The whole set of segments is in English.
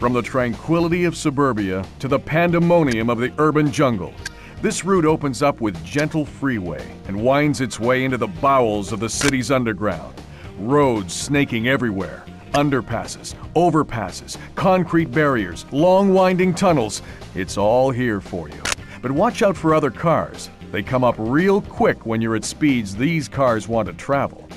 From the tranquility of suburbia to the pandemonium of the urban jungle, this route opens up with gentle freeway and winds its way into the bowels of the city's underground. Roads snaking everywhere, underpasses, overpasses, concrete barriers, long winding tunnels. It's all here for you. But watch out for other cars. They come up real quick when you're at speeds these cars want to travel.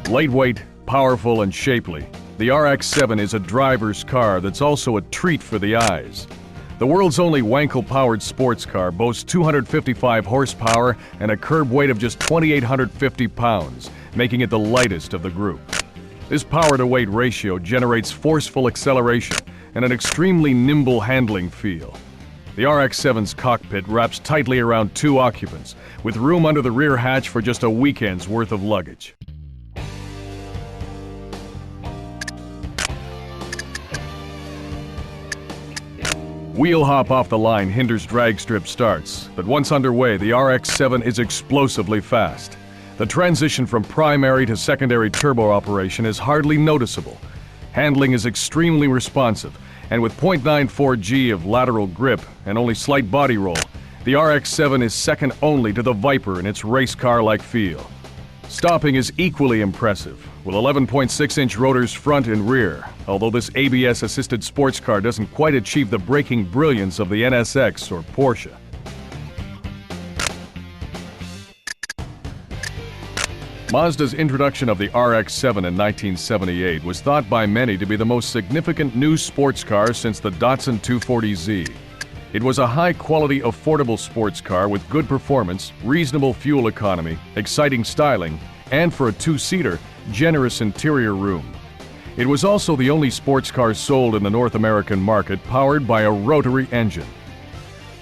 Lightweight, powerful, and shapely, the RX-7 is a driver's car that's also a treat for the eyes. The world's only Wankel-powered sports car boasts 255 horsepower and a curb weight of just 2,850 pounds, making it the lightest of the group. This power-to-weight ratio generates forceful acceleration and an extremely nimble handling feel. The RX-7's cockpit wraps tightly around 2 occupants, with room under the rear hatch for just a weekend's worth of luggage. Wheel hop off the line hinders drag strip starts, but once underway, the RX-7 is explosively fast. The transition from primary to secondary turbo operation is hardly noticeable. Handling is extremely responsive, and with 0.94 G of lateral grip and only slight body roll, the RX-7 is second only to the Viper in its race car-like feel. Stopping is equally impressive, with 11.6-inch rotors front and rear, although this ABS-assisted sports car doesn't quite achieve the braking brilliance of the NSX or Porsche. Mazda's introduction of the RX-7 in 1978 was thought by many to be the most significant new sports car since the Datsun 240Z. It was a high-quality, affordable sports car with good performance, reasonable fuel economy, exciting styling, and for a 2-seater, generous interior room. It was also the only sports car sold in the North American market powered by a rotary engine.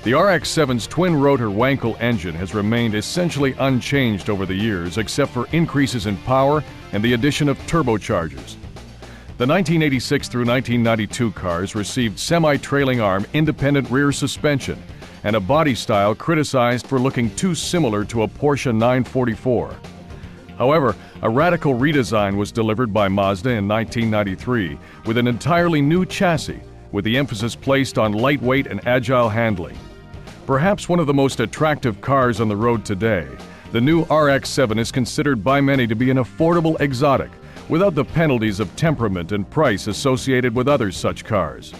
The RX-7's twin-rotor Wankel engine has remained essentially unchanged over the years except for increases in power and the addition of turbochargers. The 1986 through 1992 cars received semi-trailing arm independent rear suspension and a body style criticized for looking too similar to a Porsche 944. However, a radical redesign was delivered by Mazda in 1993 with an entirely new chassis, with the emphasis placed on lightweight and agile handling. Perhaps one of the most attractive cars on the road today, the new RX-7 is considered by many to be an affordable exotic, without the penalties of temperament and price associated with other such cars.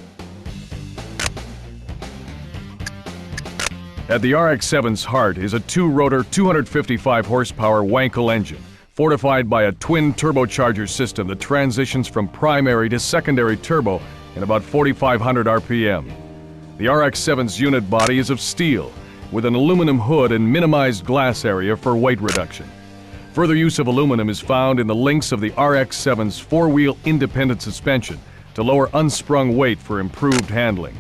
At the RX-7's heart is a 2-rotor, 255-horsepower Wankel engine, fortified by a twin turbocharger system that transitions from primary to secondary turbo in about 4,500 RPM. The RX-7's unit body is of steel, with an aluminum hood and minimized glass area for weight reduction. Further use of aluminum is found in the links of the RX-7's 4-wheel independent suspension to lower unsprung weight for improved handling.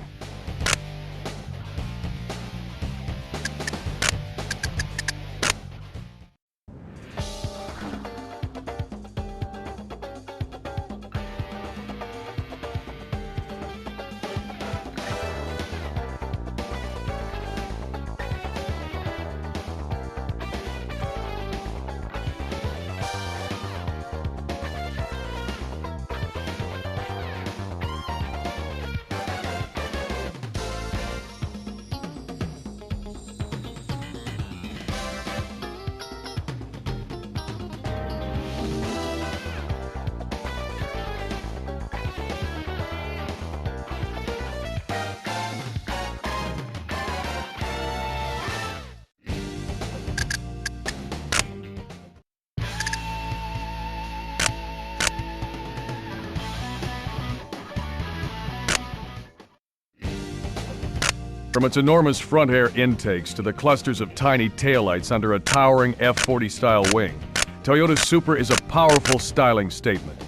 From its enormous front air intakes to the clusters of tiny taillights under a towering F40 style wing, Toyota Supra is a powerful styling statement.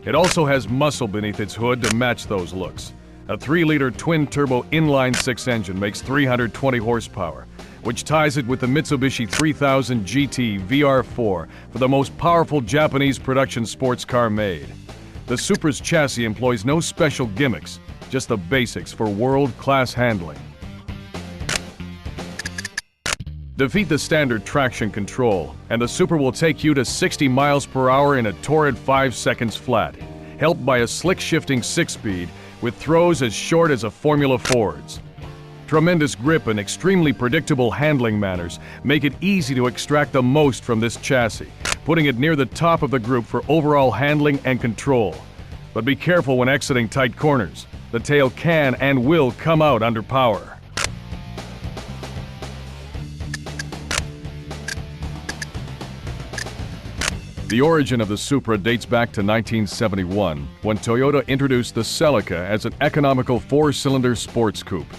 It also has muscle beneath its hood to match those looks. A 3-liter twin-turbo inline-6 engine makes 320 horsepower, which ties it with the Mitsubishi 3000 GT VR4 for the most powerful Japanese production sports car made. The Supra's chassis employs no special gimmicks, just the basics for world-class handling. Defeat the standard traction control, and the Supra will take you to 60 miles per hour in a torrid 5 seconds flat, helped by a slick shifting 6-speed with throws as short as a Formula Ford's. Tremendous grip and extremely predictable handling manners make it easy to extract the most from this chassis, putting it near the top of the group for overall handling and control. But be careful when exiting tight corners. The tail can and will come out under power. The origin of the Supra dates back to 1971, when Toyota introduced the Celica as an economical 4-cylinder sports coupe.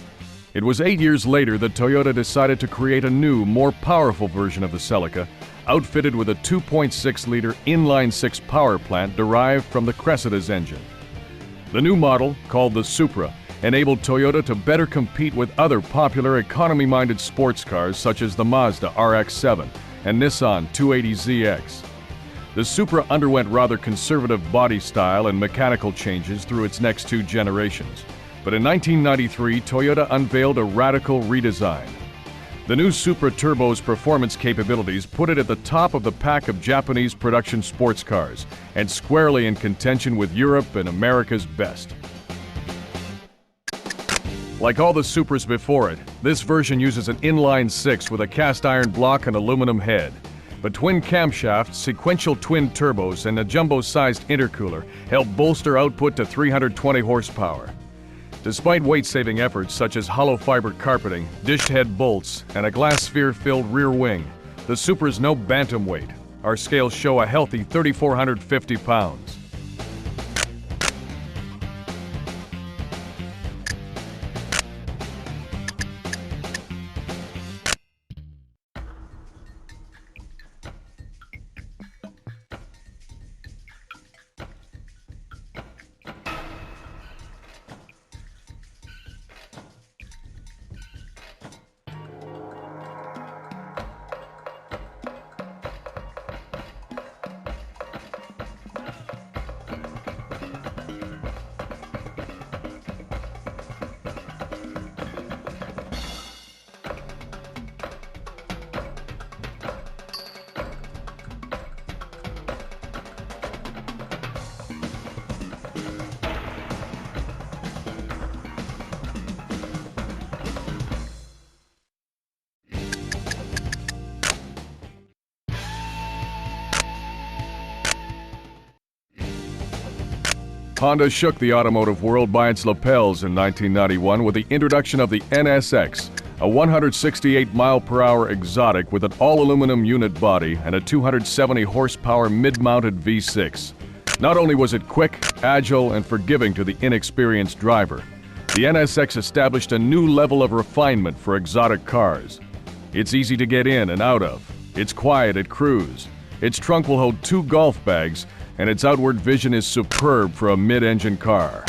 It was 8 years later that Toyota decided to create a new, more powerful version of the Celica, outfitted with a 2.6-liter inline-6 power plant derived from the Cressida's engine. The new model, called the Supra, enabled Toyota to better compete with other popular economy-minded sports cars such as the Mazda RX-7 and Nissan 280ZX. The Supra underwent rather conservative body style and mechanical changes through its next 2 generations. But in 1993, Toyota unveiled a radical redesign. The new Supra Turbo's performance capabilities put it at the top of the pack of Japanese production sports cars, and squarely in contention with Europe and America's best. Like all the Supras before it, this version uses an inline-6 with a cast-iron block and aluminum head. But twin camshafts, sequential twin turbos, and a jumbo-sized intercooler help bolster output to 320 horsepower. Despite weight-saving efforts such as hollow fiber carpeting, dished head bolts, and a glass sphere-filled rear wing, the Supra's no bantamweight. Our scales show a healthy 3,450 pounds. Honda shook the automotive world by its lapels in 1991 with the introduction of the NSX, a 168-mile-per-hour exotic with an all-aluminum unit body and a 270-horsepower mid-mounted V6. Not only was it quick, agile, and forgiving to the inexperienced driver, the NSX established a new level of refinement for exotic cars. It's easy to get in and out of. It's quiet at cruise. Its trunk will hold 2 golf bags, and its outward vision is superb for a mid-engine car.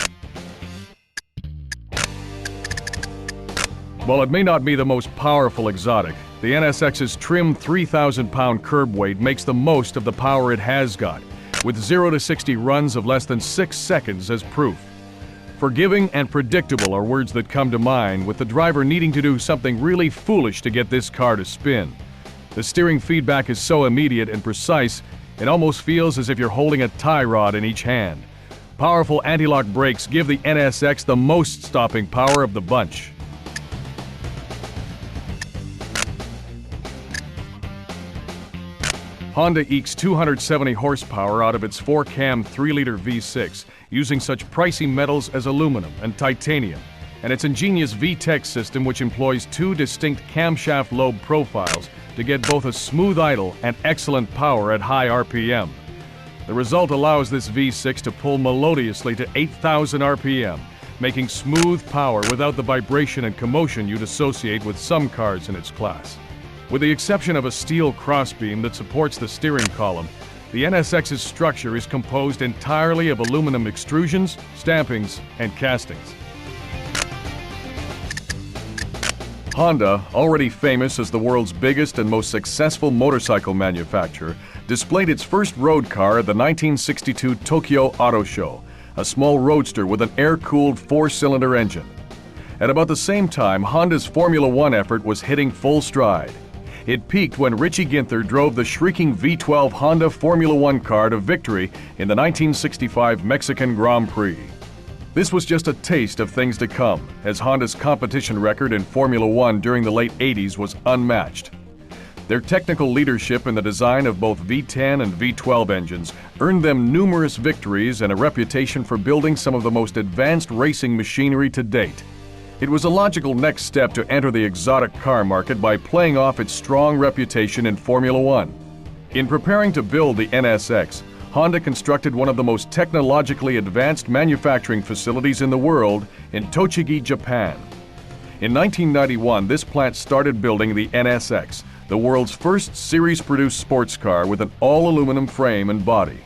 While it may not be the most powerful exotic, the NSX's trim 3,000-pound curb weight makes the most of the power it has got, with 0 to 60 runs of less than 6 seconds as proof. Forgiving and predictable are words that come to mind, with the driver needing to do something really foolish to get this car to spin. The steering feedback is so immediate and precise, it almost feels as if you're holding a tie rod in each hand. Powerful anti-lock brakes give the NSX the most stopping power of the bunch. Honda ekes 270 horsepower out of its 4-cam 3-liter V6 using such pricey metals as aluminum and titanium, and its ingenious VTEC system, which employs 2 distinct camshaft lobe profiles to get both a smooth idle and excellent power at high RPM. The result allows this V6 to pull melodiously to 8,000 RPM, making smooth power without the vibration and commotion you'd associate with some cars in its class. With the exception of a steel crossbeam that supports the steering column, the NSX's structure is composed entirely of aluminum extrusions, stampings, and castings. Honda, already famous as the world's biggest and most successful motorcycle manufacturer, displayed its first road car at the 1962 Tokyo Auto Show, a small roadster with an air-cooled 4-cylinder engine. At about the same time, Honda's Formula One effort was hitting full stride. It peaked when Richie Ginther drove the shrieking V12 Honda Formula One car to victory in the 1965 Mexican Grand Prix. This was just a taste of things to come, as Honda's competition record in Formula One during the late 80s was unmatched. Their technical leadership in the design of both V10 and V12 engines earned them numerous victories and a reputation for building some of the most advanced racing machinery to date. It was a logical next step to enter the exotic car market by playing off its strong reputation in Formula One. In preparing to build the NSX, Honda constructed one of the most technologically advanced manufacturing facilities in the world in Tochigi, Japan. In 1991, this plant started building the NSX, the world's first series-produced sports car with an all-aluminum frame and body.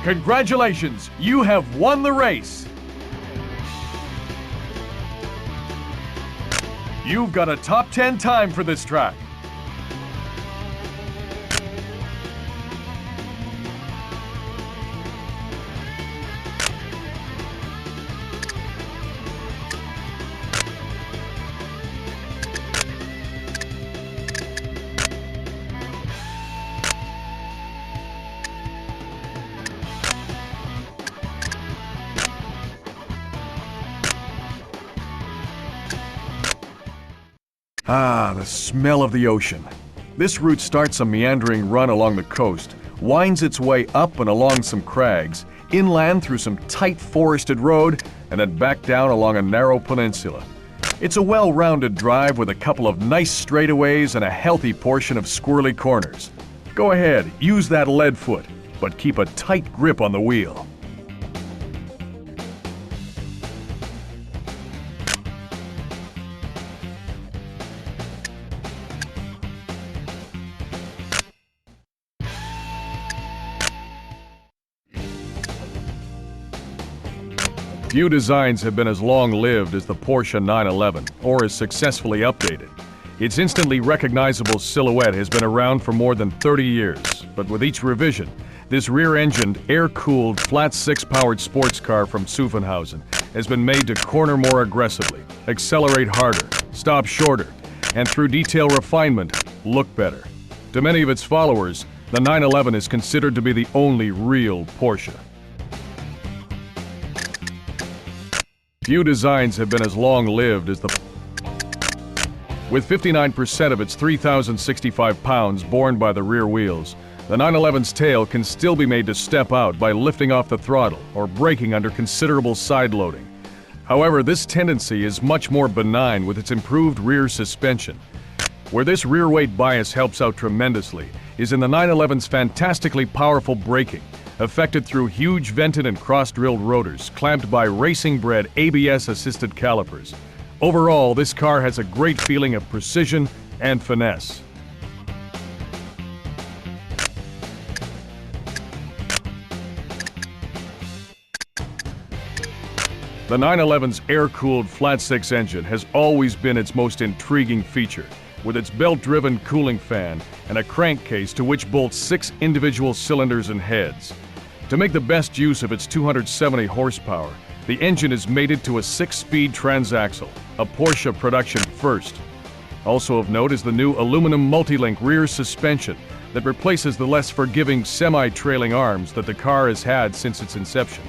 Congratulations, you have won the race! You've got a top 10 time for this track. Ah, the smell of the ocean. This route starts a meandering run along the coast, winds its way up and along some crags, inland through some tight forested road, and then back down along a narrow peninsula. It's a well-rounded drive with a couple of nice straightaways and a healthy portion of squirrely corners. Go ahead, use that lead foot, but keep a tight grip on the wheel. Few designs have been as long-lived as the Porsche 911, or as successfully updated. Its instantly recognizable silhouette has been around for more than 30 years, but with each revision, this rear-engined, air-cooled, flat-six-powered sports car from Zuffenhausen has been made to corner more aggressively, accelerate harder, stop shorter, and through detail refinement, look better. To many of its followers, the 911 is considered to be the only real Porsche. Few designs have been as long-lived as the... With 59% of its 3,065 pounds borne by the rear wheels, the 911's tail can still be made to step out by lifting off the throttle or braking under considerable side loading. However, this tendency is much more benign with its improved rear suspension. Where this rear weight bias helps out tremendously is in the 911's fantastically powerful braking, effected through huge vented and cross-drilled rotors clamped by racing-bred ABS-assisted calipers. Overall, this car has a great feeling of precision and finesse. The 911's air-cooled flat-six engine has always been its most intriguing feature, with its belt-driven cooling fan and a crankcase to which bolts 6 individual cylinders and heads. To make the best use of its 270 horsepower, the engine is mated to a 6-speed transaxle, a Porsche production first. Also of note is the new aluminum multi-link rear suspension that replaces the less forgiving semi-trailing arms that the car has had since its inception.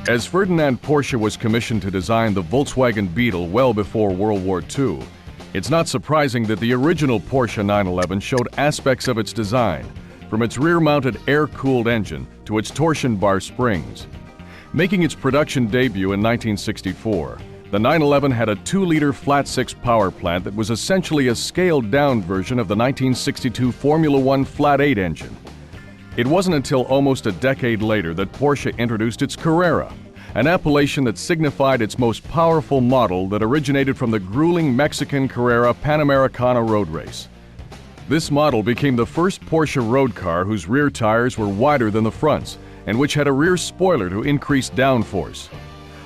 As Ferdinand Porsche was commissioned to design the Volkswagen Beetle well before World War II, it's not surprising that the original Porsche 911 showed aspects of its design, from its rear-mounted air-cooled engine to its torsion bar springs. Making its production debut in 1964, the 911 had a 2-liter flat-six power plant that was essentially a scaled-down version of the 1962 Formula One flat-8 engine. It wasn't until almost a decade later that Porsche introduced its Carrera, an appellation that signified its most powerful model that originated from the grueling Mexican Carrera Panamericana road race. This model became the first Porsche road car whose rear tires were wider than the fronts, and which had a rear spoiler to increase downforce.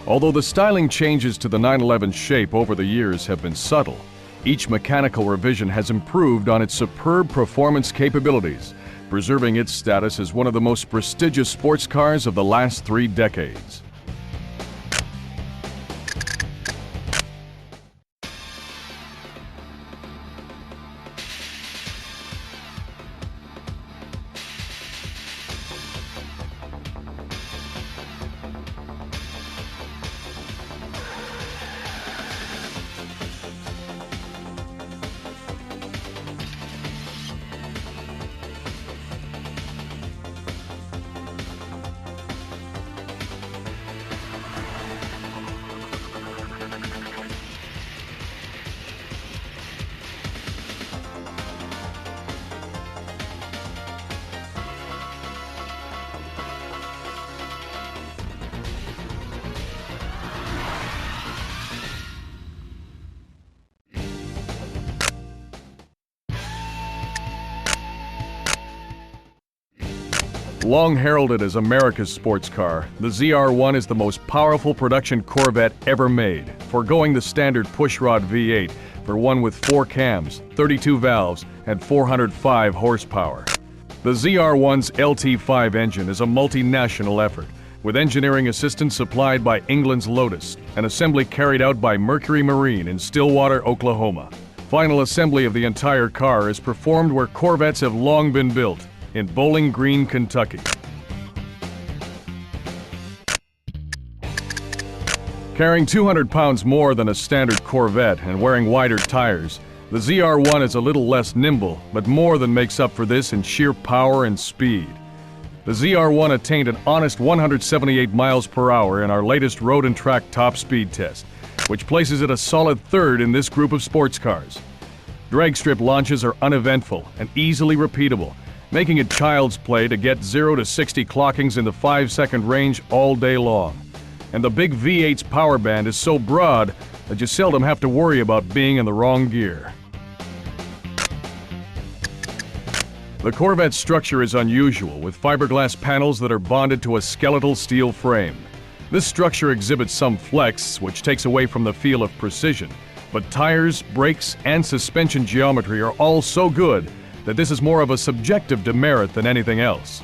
Although the styling changes to the 911's shape over the years have been subtle, each mechanical revision has improved on its superb performance capabilities, preserving its status as one of the most prestigious sports cars of the last 3 decades. Long heralded as America's sports car, the ZR1 is the most powerful production Corvette ever made, foregoing the standard pushrod V8 for one with 4 cams, 32 valves, and 405 horsepower. The ZR1's LT5 engine is a multinational effort, with engineering assistance supplied by England's Lotus and assembly carried out by Mercury Marine in Stillwater, Oklahoma. Final assembly of the entire car is performed where Corvettes have long been built, in Bowling Green, Kentucky. Carrying 200 pounds more than a standard Corvette and wearing wider tires, the ZR1 is a little less nimble, but more than makes up for this in sheer power and speed. The ZR1 attained an honest 178 miles per hour in our latest road and track top speed test, which places it a solid third in this group of sports cars. Drag strip launches are uneventful and easily repeatable, making it child's play to get 0 to 60 clockings in the 5-second range all day long. And the big V8's power band is so broad that you seldom have to worry about being in the wrong gear. The Corvette's structure is unusual, with fiberglass panels that are bonded to a skeletal steel frame. This structure exhibits some flex, which takes away from the feel of precision, but tires, brakes, and suspension geometry are all so good that this is more of a subjective demerit than anything else.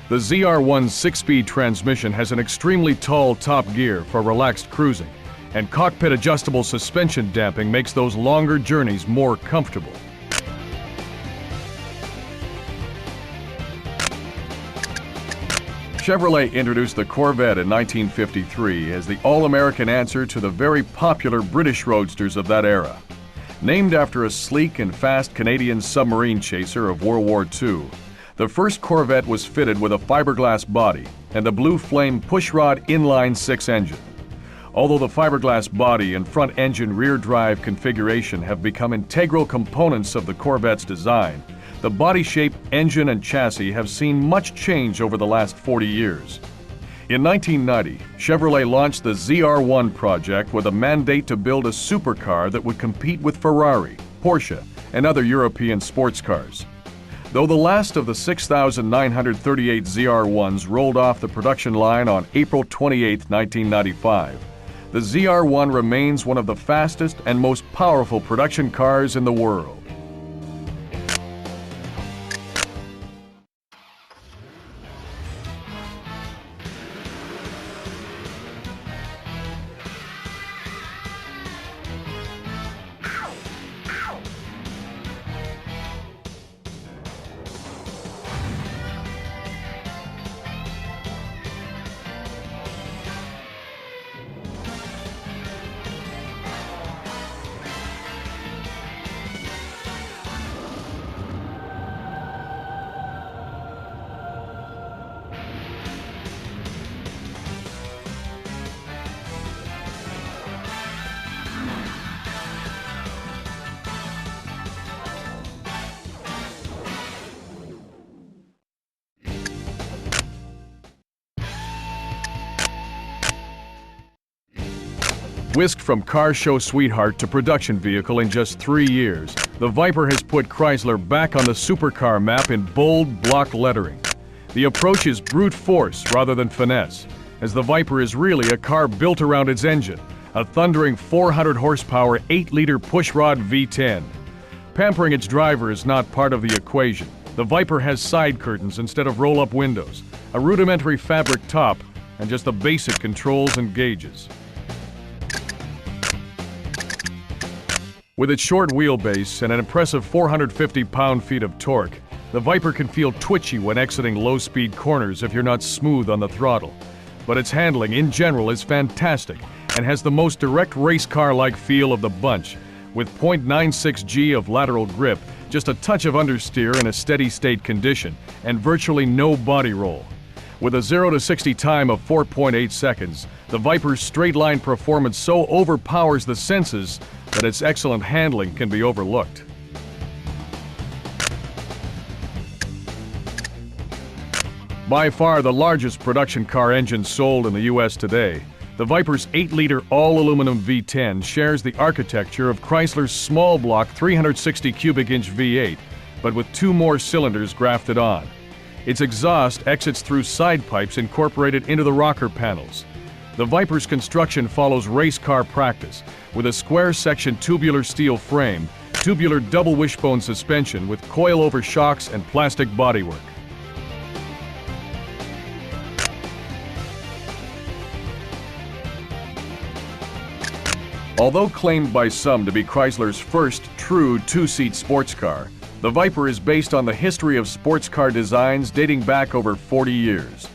The ZR1's 6-speed transmission has an extremely tall top gear for relaxed cruising, and cockpit adjustable suspension damping makes those longer journeys more comfortable. Chevrolet introduced the Corvette in 1953 as the all-American answer to the very popular British roadsters of that era. Named after a sleek and fast Canadian submarine chaser of World War II, the first Corvette was fitted with a fiberglass body and the Blue Flame pushrod inline-6 engine. Although the fiberglass body and front-engine rear-drive configuration have become integral components of the Corvette's design, the body shape, engine, and chassis have seen much change over the last 40 years. In 1990, Chevrolet launched the ZR1 project with a mandate to build a supercar that would compete with Ferrari, Porsche, and other European sports cars. Though the last of the 6,938 ZR1s rolled off the production line on April 28, 1995, the ZR1 remains one of the fastest and most powerful production cars in the world. Whisked from car show sweetheart to production vehicle in just 3 years, the Viper has put Chrysler back on the supercar map in bold block lettering. The approach is brute force rather than finesse, as the Viper is really a car built around its engine, a thundering 400 horsepower 8-liter pushrod V10. Pampering its driver is not part of the equation. The Viper has side curtains instead of roll-up windows, a rudimentary fabric top, and just the basic controls and gauges. With its short wheelbase and an impressive 450 pound-feet of torque, the Viper can feel twitchy when exiting low-speed corners if you're not smooth on the throttle. But its handling in general is fantastic and has the most direct race car-like feel of the bunch, with 0.96 G of lateral grip, just a touch of understeer in a steady-state condition, and virtually no body roll. With a 0 to 60 time of 4.8 seconds, the Viper's straight-line performance so overpowers the senses that its excellent handling can be overlooked. By far the largest production car engine sold in the U.S. today, the Viper's 8-liter all-aluminum V10 shares the architecture of Chrysler's small-block 360 cubic inch V8, but with 2 more cylinders grafted on. Its exhaust exits through side pipes incorporated into the rocker panels. The Viper's construction follows race car practice, with a square-section tubular steel frame, tubular double wishbone suspension with coil-over shocks and plastic bodywork. Although claimed by some to be Chrysler's first true two-seat sports car, the Viper is based on the history of sports car designs dating back over 40 years.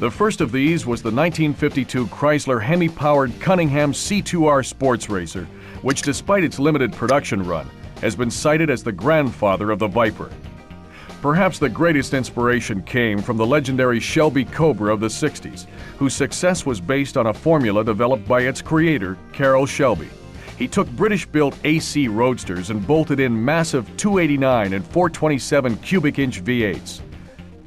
The first of these was the 1952 Chrysler Hemi-powered Cunningham C2R sports racer, which despite its limited production run, has been cited as the grandfather of the Viper. Perhaps the greatest inspiration came from the legendary Shelby Cobra of the 60s, whose success was based on a formula developed by its creator, Carroll Shelby. He took British-built AC roadsters and bolted in massive 289 and 427 cubic-inch V8s.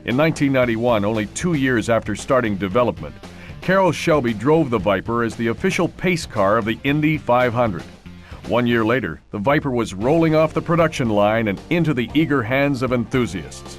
In 1991, only 2 years after starting development, Carroll Shelby drove the Viper as the official pace car of the Indy 500. 1 year later, the Viper was rolling off the production line and into the eager hands of enthusiasts.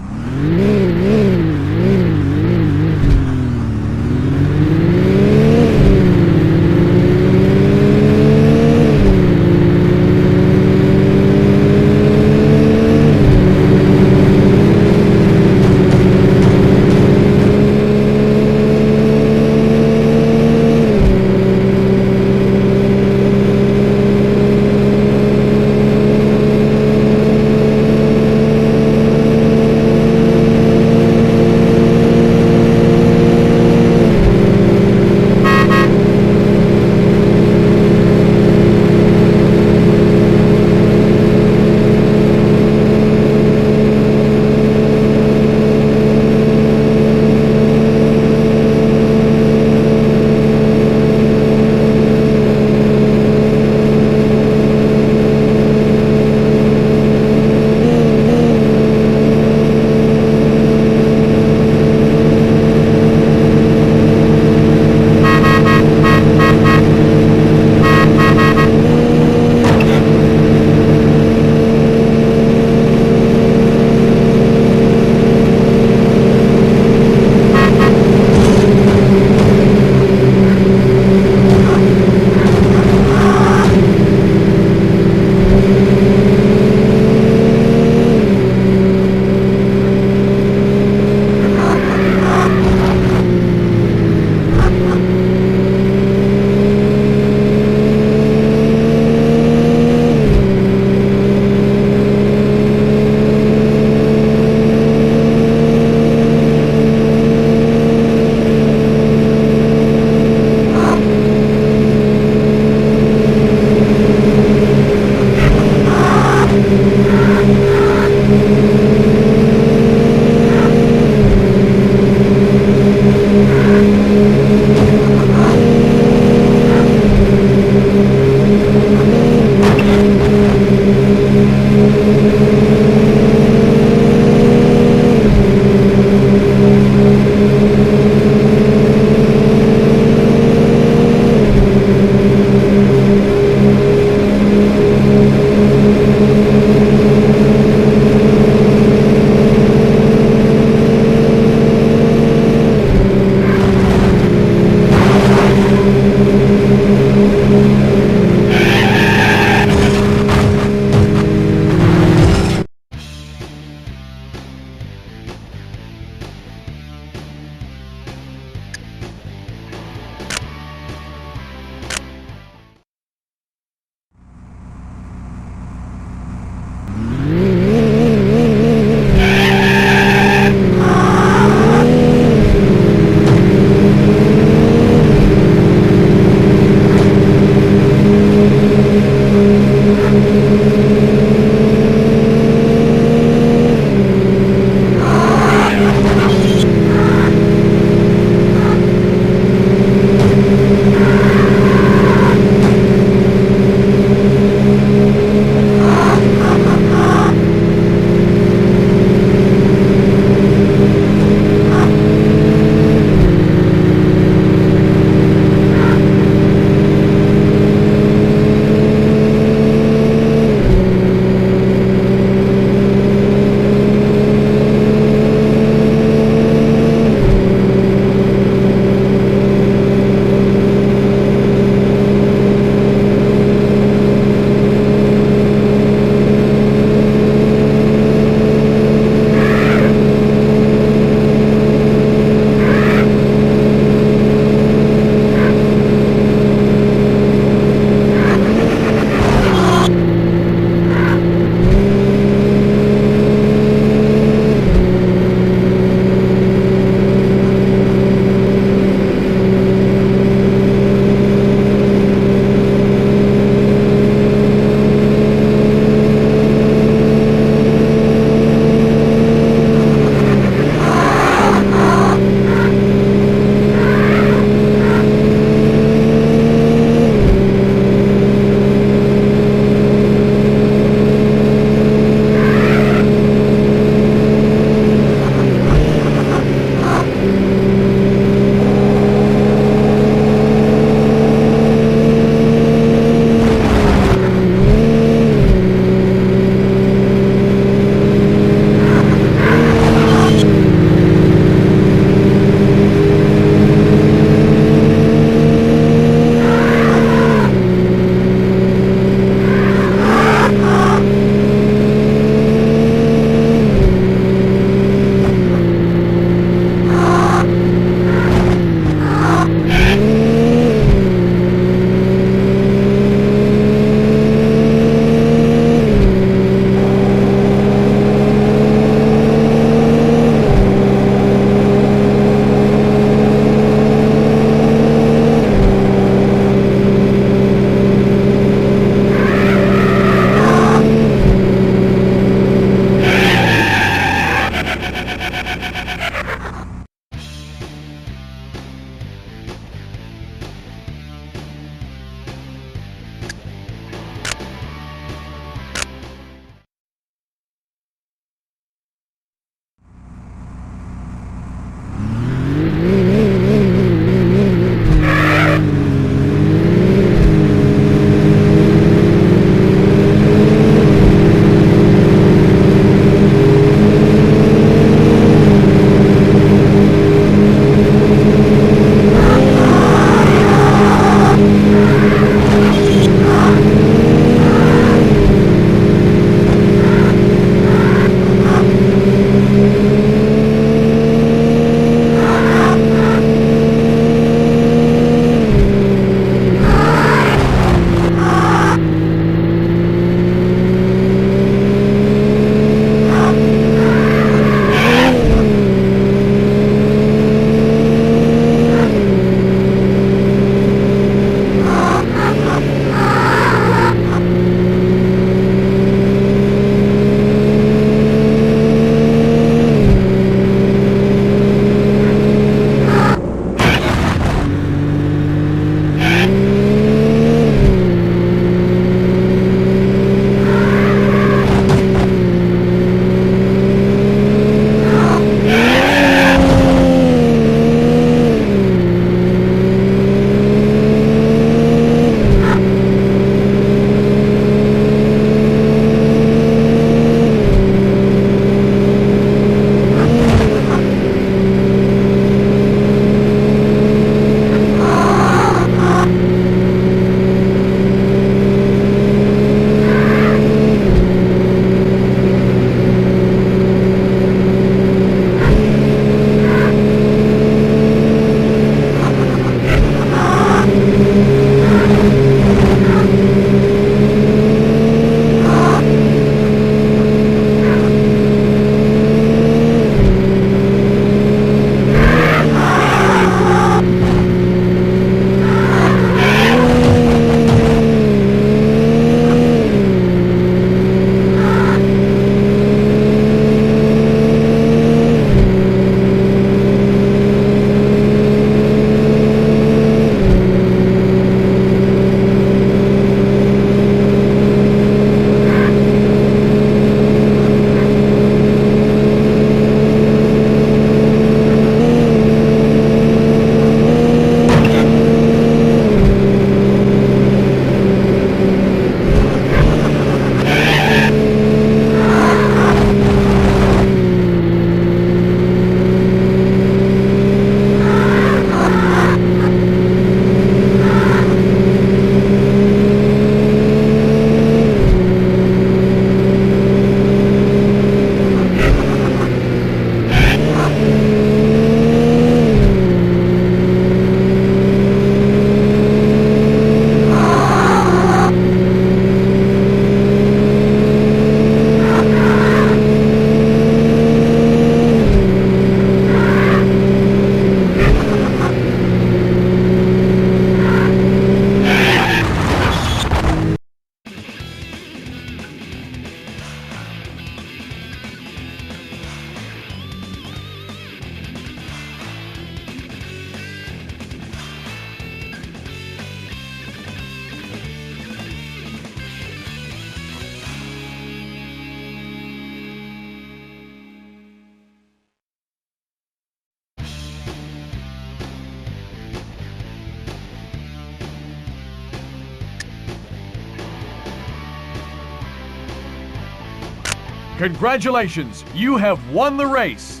Congratulations, you have won the race!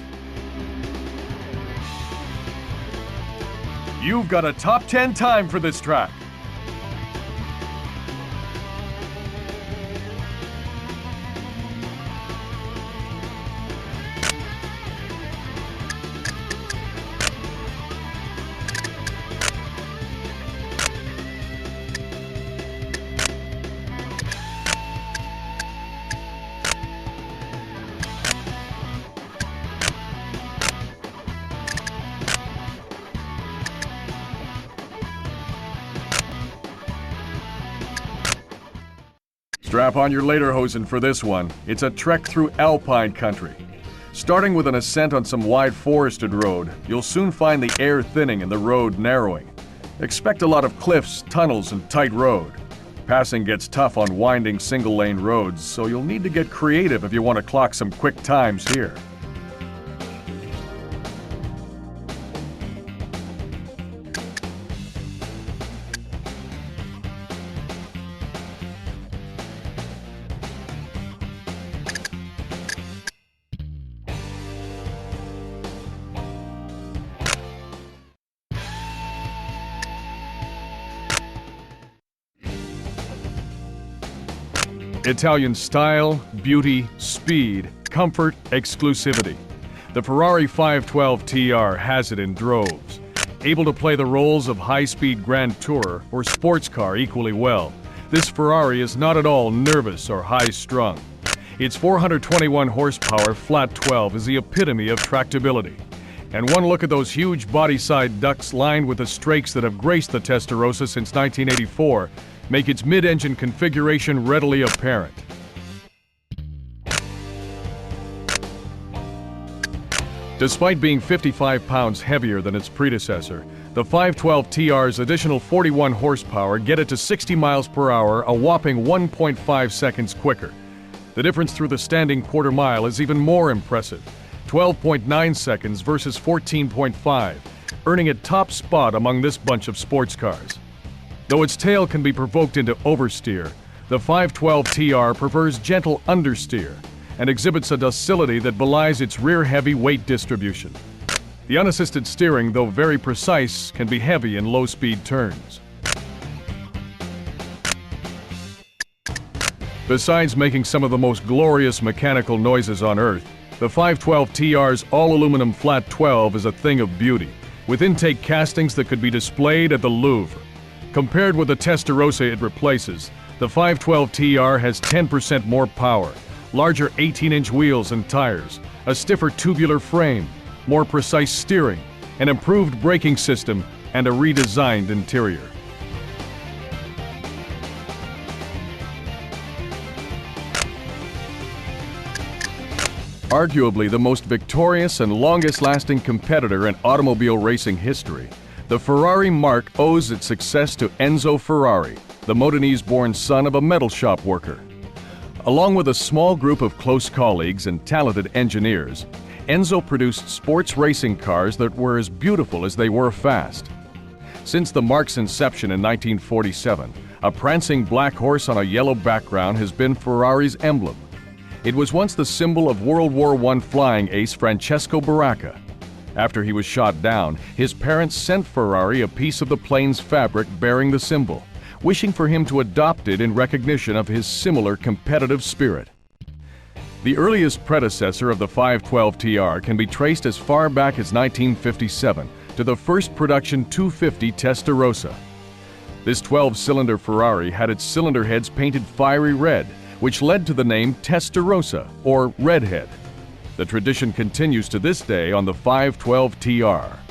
You've got a top 10 time for this track. Strap on your lederhosen for this one. It's a trek through Alpine country. Starting with an ascent on some wide forested road, you'll soon find the air thinning and the road narrowing. Expect a lot of cliffs, tunnels, and tight road. Passing gets tough on winding single-lane roads, so you'll need to get creative if you want to clock some quick times here. Italian style, beauty, speed, comfort, exclusivity. The Ferrari 512 TR has it in droves. Able to play the roles of high-speed grand tourer or sports car equally well, this Ferrari is not at all nervous or high-strung. Its 421 horsepower flat 12 is the epitome of tractability. And one look at those huge body-side ducts lined with the strakes that have graced the Testarossa since 1984 make its mid-engine configuration readily apparent. Despite being 55 pounds heavier than its predecessor, the 512 TR's additional 41 horsepower get it to 60 miles per hour, a whopping 1.5 seconds quicker. The difference through the standing quarter mile is even more impressive, 12.9 seconds versus 14.5, earning a top spot among this bunch of sports cars. Though its tail can be provoked into oversteer, the 512 TR prefers gentle understeer and exhibits a docility that belies its rear-heavy weight distribution. The unassisted steering, though very precise, can be heavy in low-speed turns. Besides making some of the most glorious mechanical noises on Earth, the 512 TR's all-aluminum flat 12 is a thing of beauty, with intake castings that could be displayed at the Louvre. Compared with the Testarossa it replaces, the 512 TR has 10% more power, larger 18-inch wheels and tires, a stiffer tubular frame, more precise steering, an improved braking system, and a redesigned interior. Arguably the most victorious and longest-lasting competitor in automobile racing history, the Ferrari marque owes its success to Enzo Ferrari, the Modenese-born son of a metal shop worker. Along with a small group of close colleagues and talented engineers, Enzo produced sports racing cars that were as beautiful as they were fast. Since the marque's inception in 1947, a prancing black horse on a yellow background has been Ferrari's emblem. It was once the symbol of World War I flying ace Francesco Baracca. After he was shot down, his parents sent Ferrari a piece of the plane's fabric bearing the symbol, wishing for him to adopt it in recognition of his similar competitive spirit. The earliest predecessor of the 512 TR can be traced as far back as 1957 to the first production 250 Testarossa. This 12-cylinder Ferrari had its cylinder heads painted fiery red, which led to the name Testarossa, or Redhead. The tradition continues to this day on the 512 TR.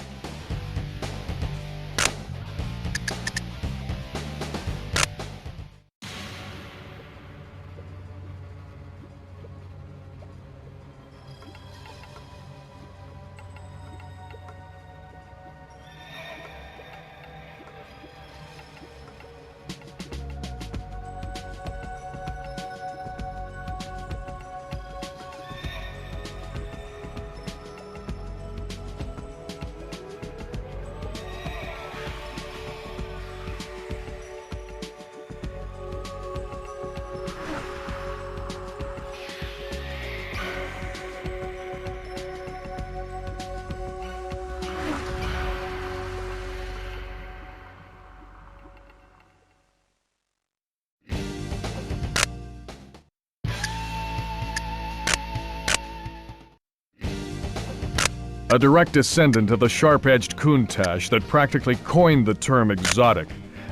a direct descendant of the sharp-edged Countach that practically coined the term exotic.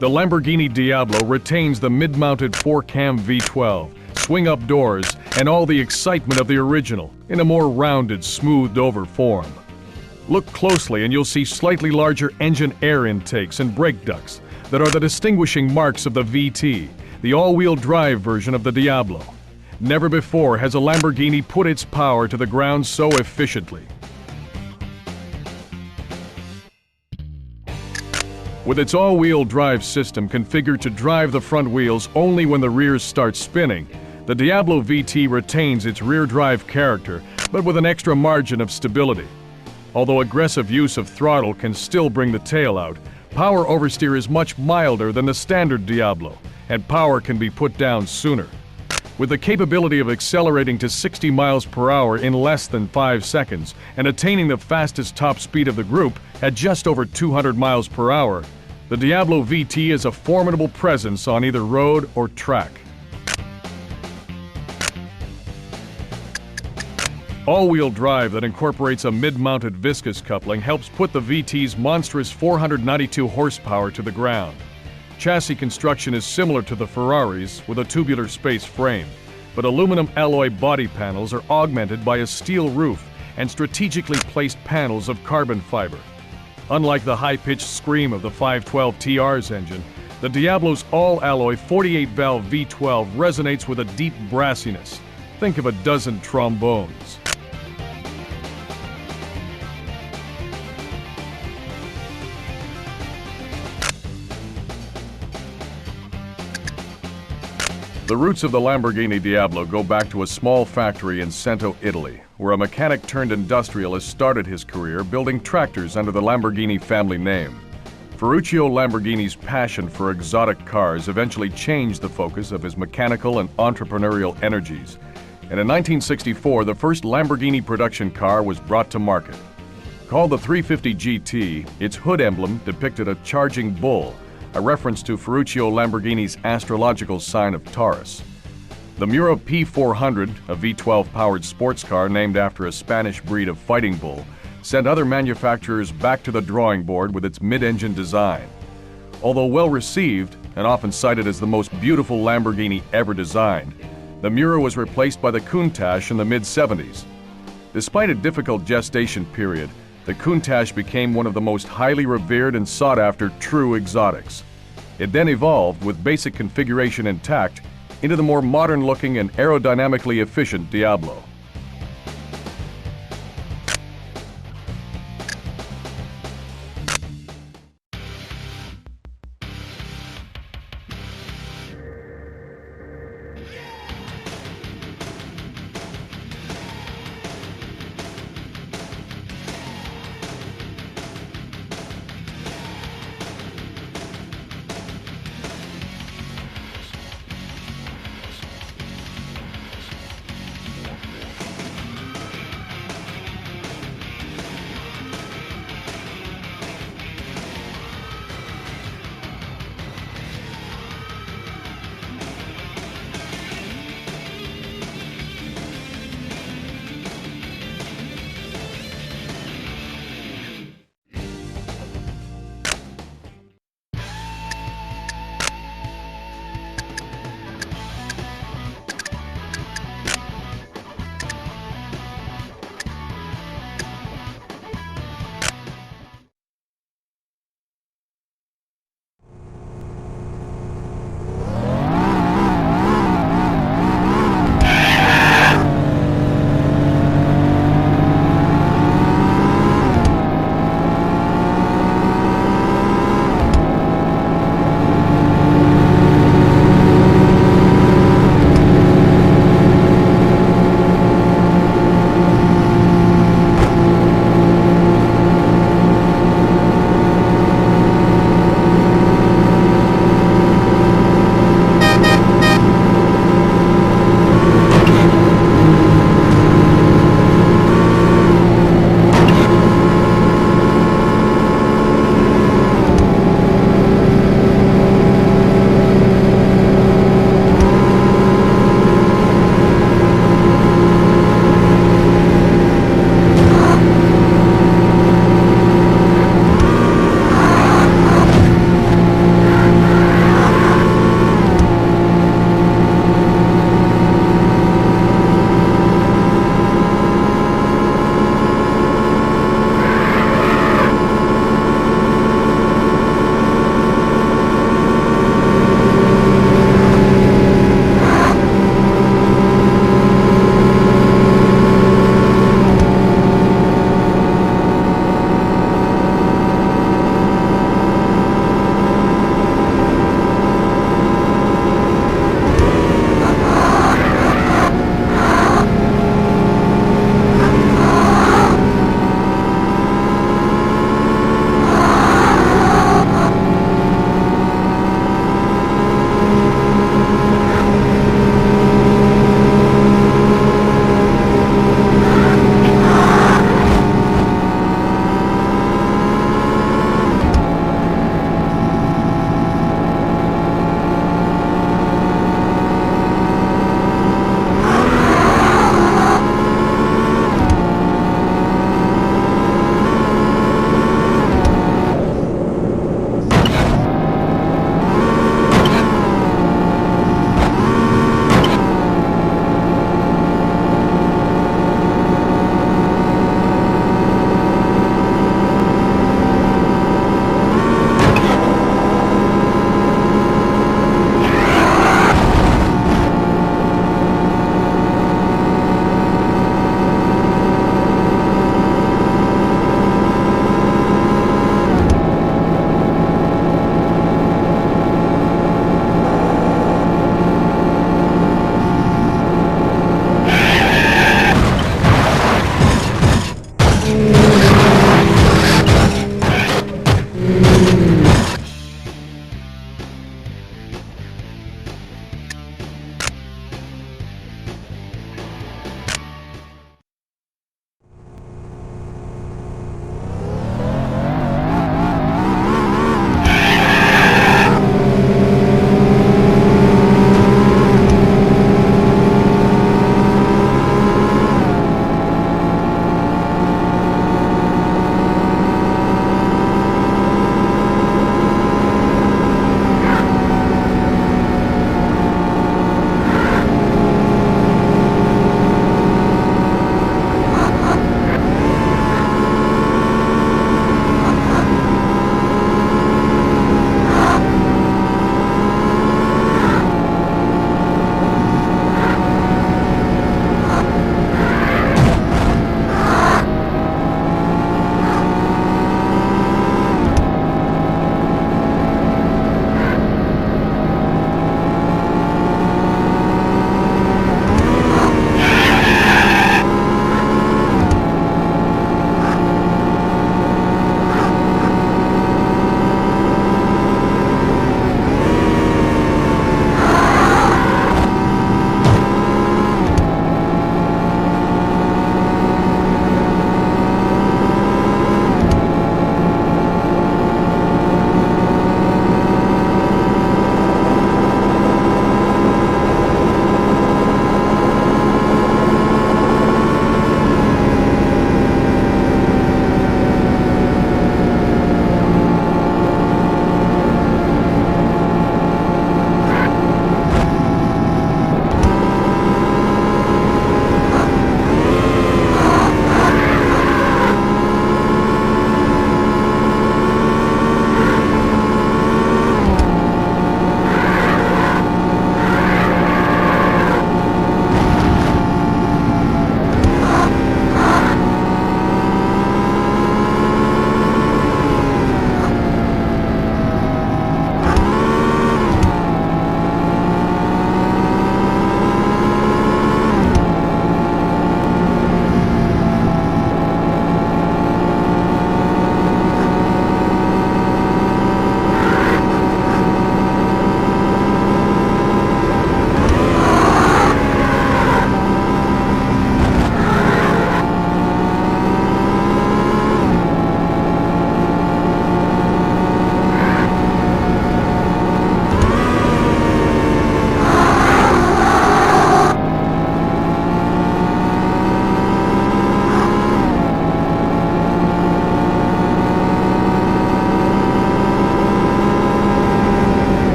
The Lamborghini Diablo retains the mid-mounted 4-cam V12, swing-up doors, and all the excitement of the original in a more rounded, smoothed-over form. Look closely and you'll see slightly larger engine air intakes and brake ducts that are the distinguishing marks of the VT, the all-wheel drive version of the Diablo. Never before has a Lamborghini put its power to the ground so efficiently. With its all-wheel drive system configured to drive the front wheels only when the rears start spinning, the Diablo VT retains its rear drive character, but with an extra margin of stability. Although aggressive use of throttle can still bring the tail out, power oversteer is much milder than the standard Diablo, and power can be put down sooner. With the capability of accelerating to 60 miles per hour in less than 5 seconds and attaining the fastest top speed of the group at just over 200 miles per hour, the Diablo VT is a formidable presence on either road or track. All-wheel drive that incorporates a mid-mounted viscous coupling helps put the VT's monstrous 492 horsepower to the ground. Chassis construction is similar to the Ferrari's with a tubular space frame, but aluminum alloy body panels are augmented by a steel roof and strategically placed panels of carbon fiber. Unlike the high-pitched scream of the 512 TR's engine, the Diablo's all-alloy 48-valve V12 resonates with a deep brassiness. Think of a dozen trombones. The roots of the Lamborghini Diablo go back to a small factory in Cento, Italy, where a mechanic-turned-industrialist started his career building tractors under the Lamborghini family name. Ferruccio Lamborghini's passion for exotic cars eventually changed the focus of his mechanical and entrepreneurial energies, and in 1964 the first Lamborghini production car was brought to market. Called the 350 GT, its hood emblem depicted a charging bull, a reference to Ferruccio Lamborghini's astrological sign of Taurus. The Mura P400, a V12-powered sports car named after a Spanish breed of fighting bull, sent other manufacturers back to the drawing board with its mid-engine design. Although well-received and often cited as the most beautiful Lamborghini ever designed, the Mura was replaced by the Countach in the mid-70s. Despite a difficult gestation period, the Countach became one of the most highly revered and sought-after true exotics. It then evolved, with basic configuration intact, into the more modern-looking and aerodynamically efficient Diablo.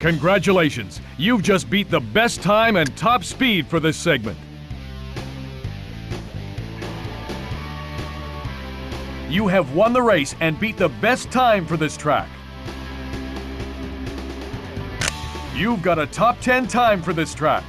Congratulations! You've just beat the best time and top speed for this segment. You have won the race and beat the best time for this track. You've got a top 10 time for this track.